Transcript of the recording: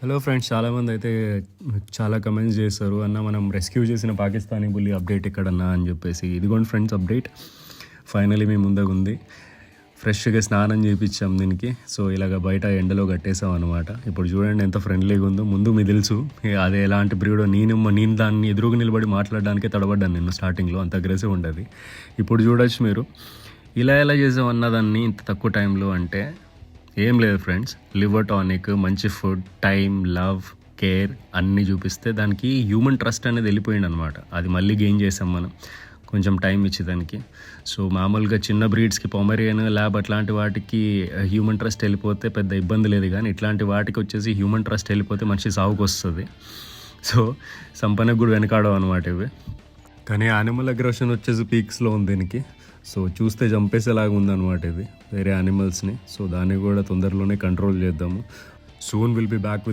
Hello friends, చాలామంది అయితే చాలా కమెంట్స్ చేస్తారు, అన్న మనం రెస్క్యూ చేసిన పాకిస్తానీ బుల్లి అప్డేట్ ఎక్కడన్నా అని చెప్పేసి. ఇదిగోండి ఫ్రెండ్స్ అప్డేట్, ఫైనలీ మీ ముందుగా ఉంది. ఫ్రెష్గా స్నానం చేయించాం దీనికి. సో ఇలాగ బయట ఎండలో కట్టేసాం అనమాట. ఇప్పుడు చూడండి ఎంత ఫ్రెండ్లీగా ఉందో. ముందు మీకు తెలుసు అది ఎలాంటి బ్రీడో. నేను దాన్ని ఎదురుగా నిలబడి మాట్లాడడానికే తడబడ్డాను నేను స్టార్టింగ్లో, అంత అగ్రెసివ్ ఉండదు. ఇప్పుడు చూడొచ్చు మీరు ఇలా ఎలా చేసాం అన్నదాన్ని ఇంత తక్కువ టైంలో. అంటే ఏం లేదు ఫ్రెండ్స్, లివర్ టానిక్, మంచి ఫుడ్, టైం, లవ్, కేర్ అన్నీ చూపిస్తే దానికి హ్యూమన్ ట్రస్ట్ అనేది వెళ్ళిపోయింది అనమాట. అది మళ్ళీ గెయిన్ చేసాం మనం కొంచెం టైం ఇచ్చి దానికి. సో మామూలుగా చిన్న బ్రీడ్స్కి పొమరియన్, ల్యాబ్ అట్లాంటి వాటికి హ్యూమన్ ట్రస్ట్ వెళ్ళిపోతే పెద్ద ఇబ్బంది లేదు, కానీ ఇట్లాంటి వాటికి వచ్చేసి హ్యూమన్ ట్రస్ట్ వెళ్ళిపోతే మనిషి సాగుకు వస్తుంది. సో సంపన్నకు కూడా వెనకాడవు అనమాట ఇవి. కానీ యానిమల్ అగ్రెషన్ వచ్చేసి పీక్స్లో ఉంది దీనికి. సో చూస్తే చంపేసేలాగా ఉందన్నమాట ఇది వేరే యానిమల్స్ని. సో దాన్ని కూడా తొందరలోనే కంట్రోల్ చేద్దాము. Soon will be back with